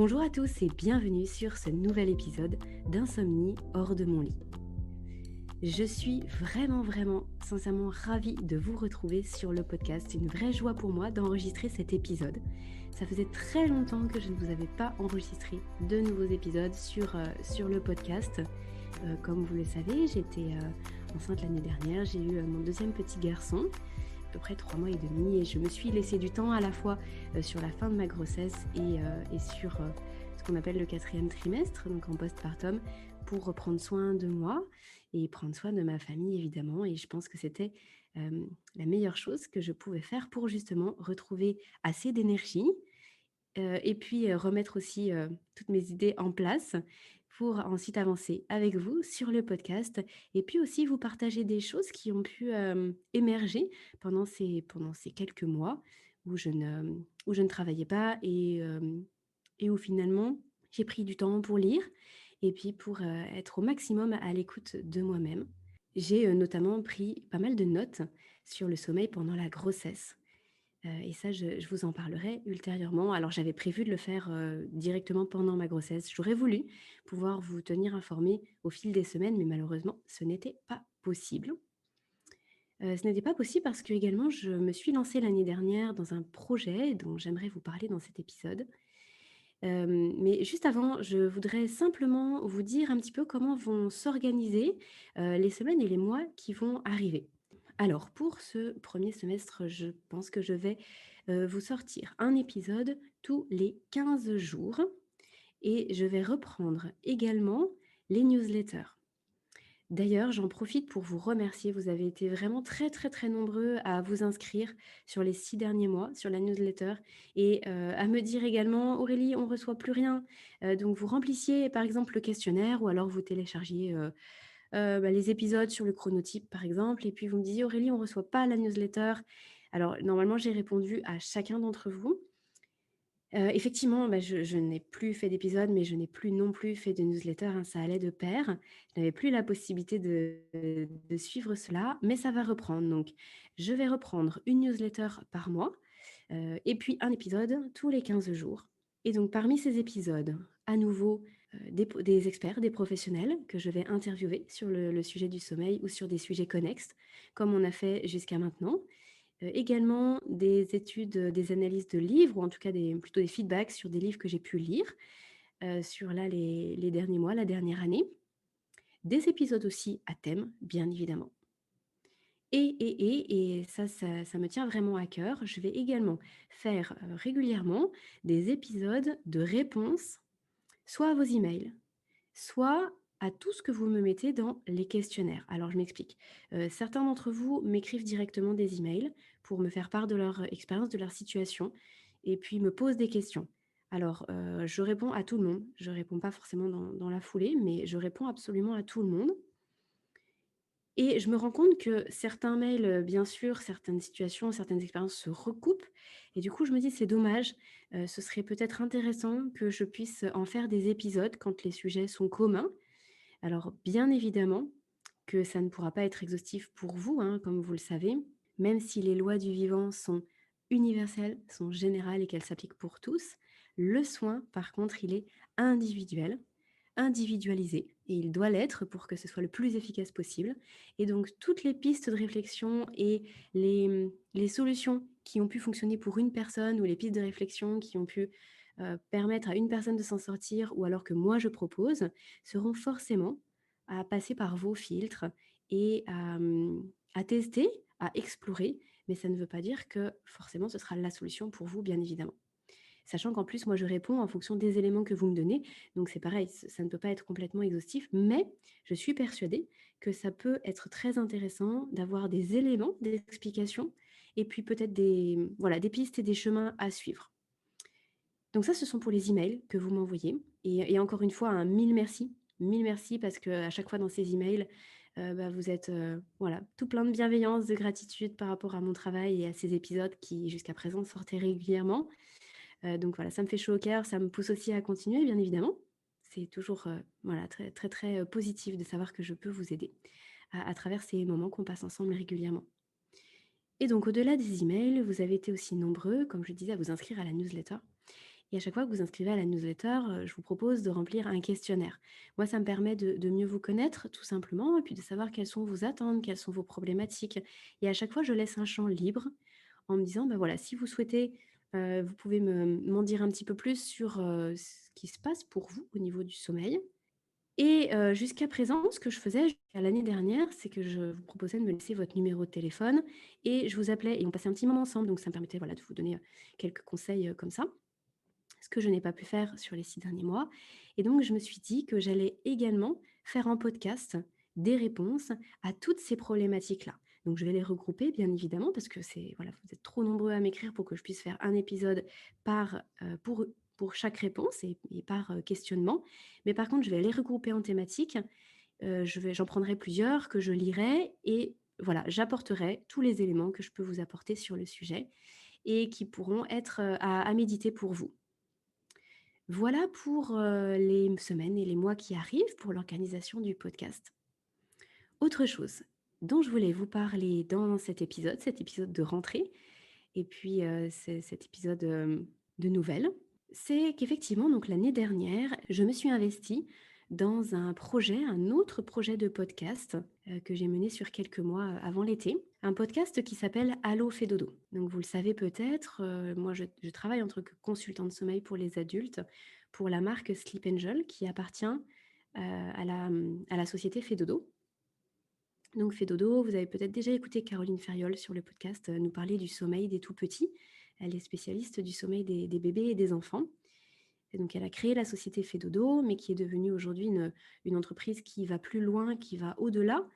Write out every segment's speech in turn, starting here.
Bonjour à tous et bienvenue sur ce nouvel épisode d'Insomnie hors de mon lit. Je suis vraiment, sincèrement ravie de vous retrouver sur le podcast. C'est une vraie joie pour moi d'enregistrer cet épisode. Ça faisait très longtemps que je ne vous avais pas enregistré de nouveaux épisodes sur le podcast. Comme vous le savez, j'étais enceinte l'année dernière. J'ai eu mon deuxième petit garçon, à peu près 3 mois et demi, et je me suis laissé du temps à la fois sur la fin de ma grossesse et sur ce qu'on appelle le 4e trimestre, donc en postpartum, pour prendre soin de moi et prendre soin de ma famille évidemment. Et je pense que c'était la meilleure chose que je pouvais faire pour justement retrouver assez d'énergie et puis remettre aussi toutes mes idées en place pour ensuite avancer avec vous sur le podcast et puis aussi vous partager des choses qui ont pu émerger pendant ces quelques mois où je ne travaillais pas et où finalement j'ai pris du temps pour lire et puis pour être au maximum à l'écoute de moi-même. J'ai notamment pris pas mal de notes sur le sommeil pendant la grossesse. Et ça, je vous en parlerai ultérieurement. Alors, j'avais prévu de le faire directement pendant ma grossesse. J'aurais voulu pouvoir vous tenir informés au fil des semaines, mais malheureusement, ce n'était pas possible. Ce n'était pas possible parce que également, je me suis lancée l'année dernière dans un projet dont j'aimerais vous parler dans cet épisode. Mais juste avant, je voudrais simplement vous dire un petit peu comment vont s'organiser les semaines et les mois qui vont arriver. Alors, pour ce premier semestre, je pense que je vais vous sortir un épisode tous les 15 jours et je vais reprendre également les newsletters. D'ailleurs, j'en profite pour vous remercier. Vous avez été vraiment très nombreux à vous inscrire sur les 6 derniers mois sur la newsletter et à me dire également: «Aurélie, on reçoit plus rien». Donc vous remplissiez par exemple le questionnaire ou alors vous téléchargiez, les épisodes sur le chronotype par exemple et puis vous me disiez: «Aurélie, on reçoit pas la newsletter». Alors normalement, j'ai répondu à chacun d'entre vous. Effectivement, je n'ai plus fait d'épisodes, mais je n'ai plus non plus fait de newsletter, hein, ça allait de pair. Je n'avais plus la possibilité de suivre cela, mais ça va reprendre. Donc je vais reprendre une newsletter par mois, et puis un épisode tous les 15 jours. Et donc parmi ces épisodes, à nouveau, des experts, des professionnels que je vais interviewer sur le sujet du sommeil ou sur des sujets connexes, comme on a fait jusqu'à maintenant. Également des études, des analyses de livres ou en tout cas plutôt des feedbacks sur des livres que j'ai pu lire, sur là les derniers mois, la dernière année. Des épisodes aussi à thème, bien évidemment. Et ça me tient vraiment à cœur, je vais également faire, régulièrement des épisodes de réponses, soit à vos emails, soit à tout ce que vous me mettez dans les questionnaires. Alors je m'explique. Certains d'entre vous m'écrivent directement des emails pour me faire part de leur expérience, de leur situation et puis me posent des questions. Alors, je réponds à tout le monde. Je réponds pas forcément dans la foulée, mais je réponds absolument à tout le monde et je me rends compte que certains mails, bien sûr, certaines situations, certaines expériences se recoupent et du coup je me dis: «C'est dommage, ce serait peut-être intéressant que je puisse en faire des épisodes quand les sujets sont communs». Alors bien évidemment que ça ne pourra pas être exhaustif pour vous, hein, comme vous le savez, même si les lois du vivant sont universelles, sont générales et qu'elles s'appliquent pour tous. Le soin, par contre, il est individuel, individualisé et il doit l'être pour que ce soit le plus efficace possible. Et donc toutes les pistes de réflexion et les solutions qui ont pu fonctionner pour une personne ou les pistes de réflexion qui ont pu permettre à une personne de s'en sortir ou alors que moi je propose seront forcément à passer par vos filtres et à tester, à explorer, mais ça ne veut pas dire que forcément ce sera la solution pour vous, bien évidemment. Sachant qu'en plus, moi, je réponds en fonction des éléments que vous me donnez, donc c'est pareil, ça ne peut pas être complètement exhaustif, mais je suis persuadée que ça peut être très intéressant d'avoir des éléments, des explications et puis peut-être voilà, des pistes et des chemins à suivre. Donc ça, ce sont pour les emails que vous m'envoyez et encore une fois, un mille merci. Mille merci parce qu'à chaque fois dans ces emails, vous êtes, voilà, tout plein de bienveillance, de gratitude par rapport à mon travail et à ces épisodes qui, jusqu'à présent, sortaient régulièrement. Donc voilà, ça me fait chaud au cœur, ça me pousse aussi à continuer, bien évidemment. C'est toujours, voilà, très, positif de savoir que je peux vous aider à travers ces moments qu'on passe ensemble régulièrement. Et donc au-delà des emails, vous avez été aussi nombreux, comme je disais, à vous inscrire à la newsletter. Et à chaque fois que vous inscrivez à la newsletter, je vous propose de remplir un questionnaire. Moi, ça me permet de mieux vous connaître, tout simplement, et puis de savoir quelles sont vos attentes, quelles sont vos problématiques. Et à chaque fois, je laisse un champ libre en me disant, bah, voilà, si vous souhaitez, vous pouvez m'en dire un petit peu plus sur, ce qui se passe pour vous au niveau du sommeil. Et jusqu'à présent, ce que je faisais jusqu'à l'année dernière, c'est que je vous proposais de me laisser votre numéro de téléphone et je vous appelais et on passait un petit moment ensemble, donc ça me permettait, voilà, de vous donner, quelques conseils, comme ça. Ce que je n'ai pas pu faire sur les 6 derniers mois, et donc je me suis dit que j'allais également faire en podcast des réponses à toutes ces problématiques-là. Donc je vais les regrouper bien évidemment parce que c'est voilà, vous êtes trop nombreux à m'écrire pour que je puisse faire un épisode par, pour chaque réponse et par, questionnement. Mais par contre, je vais les regrouper en thématiques, j'en prendrai plusieurs que je lirai et voilà, j'apporterai tous les éléments que je peux vous apporter sur le sujet et qui pourront être, à méditer pour vous. Voilà pour, les semaines et les mois qui arrivent pour l'organisation du podcast. Autre chose dont je voulais vous parler dans cet épisode de rentrée et puis, cet épisode, de nouvelles, c'est qu'effectivement donc l'année dernière, je me suis investie dans un autre projet de podcast, que j'ai mené sur quelques mois, avant l'été. Un podcast qui s'appelle «Allô, fais dodo». Donc vous le savez peut-être, moi je travaille en tant que consultante sommeil pour les adultes, pour la marque Sleep Angel qui appartient, à la société Fedodo. Donc Fedodo, vous avez peut-être déjà écouté Caroline Ferriol sur le podcast, nous parler du sommeil des tout petits. Elle est spécialiste du sommeil des bébés et des enfants. Et donc elle a créé la société Fedodo, mais qui est devenue aujourd'hui une entreprise qui va plus loin, qui va au-delà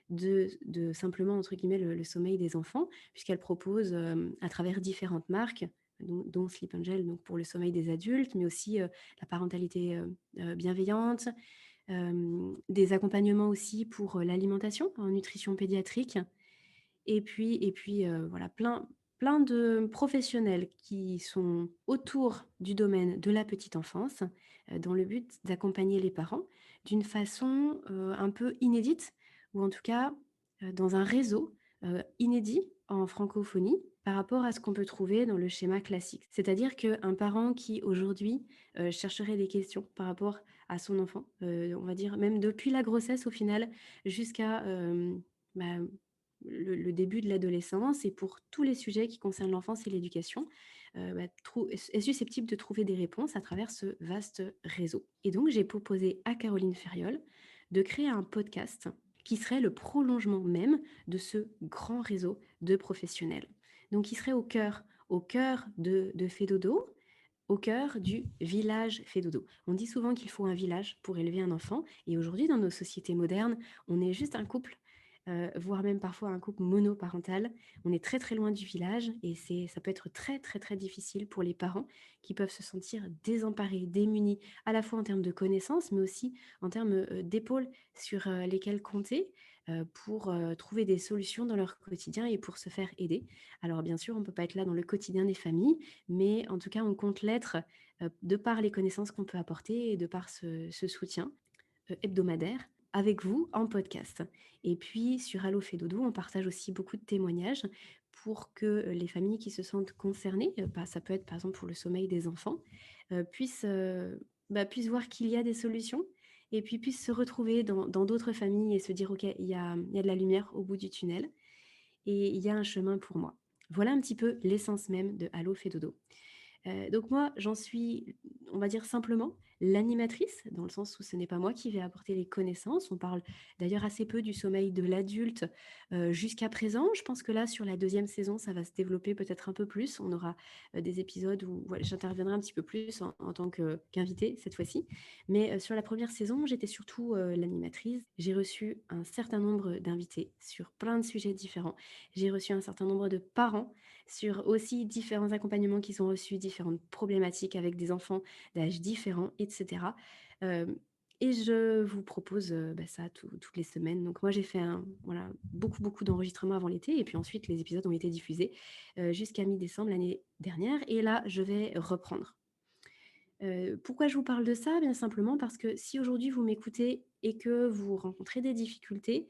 de simplement, entre guillemets, le sommeil des enfants, puisqu'elle propose, à travers différentes marques, dont Sleep Angel, donc pour le sommeil des adultes, mais aussi, la parentalité, bienveillante, des accompagnements aussi pour, l'alimentation en nutrition pédiatrique et puis, voilà, plein de professionnels qui sont autour du domaine de la petite enfance, dans le but d'accompagner les parents d'une façon, un peu inédite ou en tout cas, dans un réseau, inédit en francophonie par rapport à ce qu'on peut trouver dans le schéma classique. C'est-à-dire qu'un parent qui aujourd'hui, chercherait des questions par rapport à son enfant, on va dire même depuis la grossesse au final jusqu'à, bah, le début de l'adolescence et pour tous les sujets qui concernent l'enfance et l'éducation, est susceptible de trouver des réponses à travers ce vaste réseau. Et donc j'ai proposé à Caroline Ferriol de créer un podcast qui serait le prolongement même de ce grand réseau de professionnels. Donc qui serait au cœur de Fedodo, au cœur du village Fedodo. On dit souvent qu'il faut un village pour élever un enfant et aujourd'hui dans nos sociétés modernes, on est juste un couple, voire même parfois un couple monoparental. On est très, très loin du village et ça peut être très, très, très difficile pour les parents qui peuvent se sentir désemparés, démunis, à la fois en termes de connaissances, mais aussi en termes, d'épaules sur, lesquelles compter, pour, trouver des solutions dans leur quotidien et pour se faire aider. Alors bien sûr, on ne peut pas être là dans le quotidien des familles, mais en tout cas, on compte l'être, de par les connaissances qu'on peut apporter et de par ce soutien hebdomadaire avec vous en podcast. Et puis sur Allo fait dodo, on partage aussi beaucoup de témoignages pour que les familles qui se sentent concernées, ça peut être par exemple pour le sommeil des enfants, puissent voir qu'il y a des solutions et puis puissent se retrouver dans d'autres familles et se dire: «OK, il y a de la lumière au bout du tunnel et il y a un chemin pour moi». Voilà un petit peu l'essence même de Allo fait dodo. Donc moi, j'en suis, on va dire simplement l'animatrice, dans le sens où ce n'est pas moi qui vais apporter les connaissances. On parle d'ailleurs assez peu du sommeil de l'adulte, jusqu'à présent. Je pense que là, sur la deuxième saison, ça va se développer peut-être un peu plus. On aura, des épisodes où voilà, j'interviendrai un petit peu plus en tant qu'invitée cette fois-ci. Mais, sur la première saison, j'étais surtout, l'animatrice. J'ai reçu un certain nombre d'invités sur plein de sujets différents. J'ai reçu un certain nombre de parents sur aussi différents accompagnements qui sont reçus, différentes problématiques avec des enfants d'âges différents et cetera. Hem et je vous propose, ça toutes les semaines. Donc moi j'ai fait voilà, beaucoup, beaucoup d'enregistrements avant l'été et puis ensuite les épisodes ont été diffusés, jusqu'à mi-décembre l'année dernière et là je vais reprendre. Pourquoi je vous parle de ça? Bien simplement parce que si aujourd'hui vous m'écoutez et que vous rencontrez des difficultés,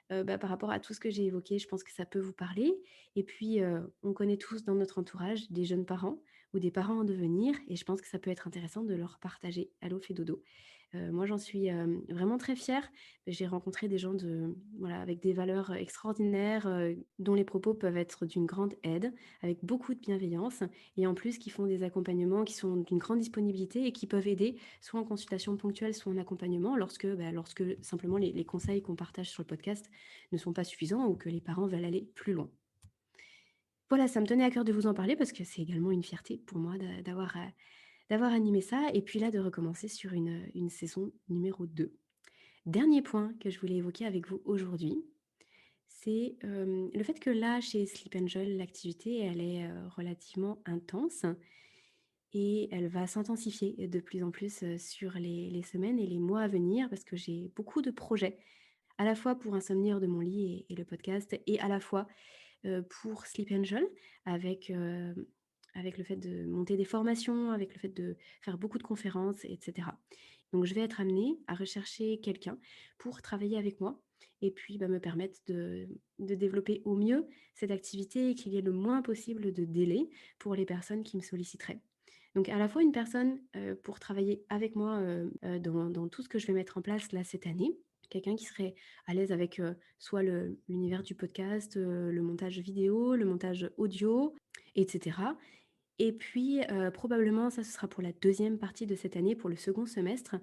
par rapport à tout ce que j'ai évoqué, je pense que ça peut vous parler et puis, on connaît tous dans notre entourage des jeunes parents ou des parents en devenir et je pense que ça peut être intéressant de leur partager Allo fait dodo. Moi, j'en suis, vraiment très fière. J'ai rencontré des gens avec des valeurs extraordinaires, dont les propos peuvent être d'une grande aide, avec beaucoup de bienveillance et en plus qui font des accompagnements qui sont d'une grande disponibilité et qui peuvent aider soit en consultation ponctuelle, soit en accompagnement lorsque simplement les conseils qu'on partage sur le podcast ne sont pas suffisants ou que les parents veulent aller plus loin. Voilà, ça me tenait à cœur de vous en parler parce que c'est également une fierté pour moi d'avoir animé ça et puis là de recommencer sur une saison numéro 2. Dernier point que je voulais évoquer avec vous aujourd'hui, c'est, le fait que là, chez Sleep Angel, l'activité, elle est, relativement intense et elle va s'intensifier de plus en plus, sur les semaines et les mois à venir parce que j'ai beaucoup de projets, à la fois pour Insomnie hors de mon lit et le podcast et à la fois pour Sleep Angel avec, avec le fait de monter des formations, avec le fait de faire beaucoup de conférences et cetera. Donc je vais être amenée à rechercher quelqu'un pour travailler avec moi et puis, me permettre de développer au mieux cette activité et qu'il y ait le moins possible de délais pour les personnes qui me solliciteraient. Donc à la fois une personne, pour travailler avec moi, dans tout ce que je vais mettre en place là cette année, quelqu'un qui serait à l'aise avec, soit l'univers du podcast, le montage vidéo, le montage audio et cetera et puis, probablement ça ce sera pour la deuxième partie de cette année, pour le second semestre,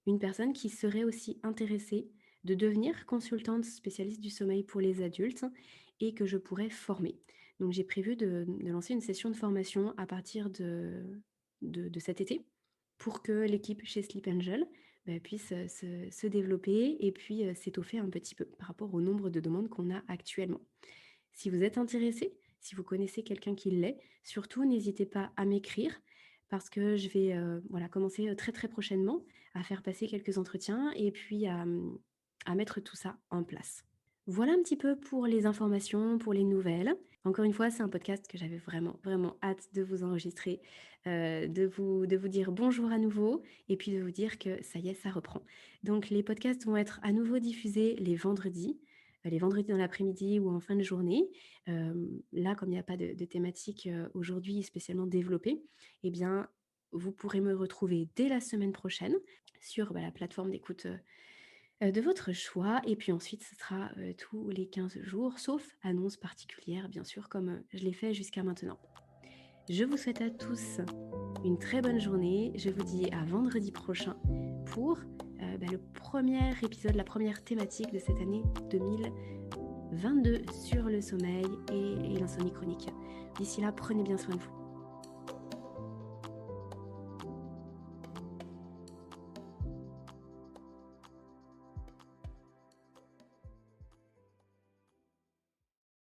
une personne qui serait aussi intéressée de devenir consultante spécialiste du sommeil pour les adultes et que je pourrais former. Donc j'ai prévu de lancer une session de formation à partir de cet été pour que l'équipe chez Sleep Angel, puisse, se développer et puis, s'étoffer un petit peu par rapport au nombre de demandes qu'on a actuellement. Si vous êtes intéressé, si vous connaissez quelqu'un qui l'est, surtout n'hésitez pas à m'écrire parce que je vais, commencer, très, très prochainement à faire passer quelques entretiens et puis à mettre tout ça en place. Voilà un petit peu pour les informations, pour les nouvelles. Encore une fois, c'est un podcast que j'avais vraiment, vraiment hâte de vous enregistrer, de vous dire bonjour à nouveau et puis de vous dire que ça y est, ça reprend. Donc les podcasts vont être à nouveau diffusés les vendredis dans l'après-midi ou en fin de journée. Là, comme il n'y a pas de thématique, aujourd'hui spécialement développée, eh bien, vous pourrez me retrouver dès la semaine prochaine sur, la plateforme d'écoute, de votre choix et puis ensuite ce sera, tous les 15 jours, sauf annonce particulière bien sûr comme, je l'ai fait jusqu'à maintenant. Je vous souhaite à tous une très bonne journée. Je vous dis à vendredi prochain pour, le premier épisode, la première thématique de cette année 2022 sur le sommeil et l'insomnie chronique. D'ici là, prenez bien soin de vous.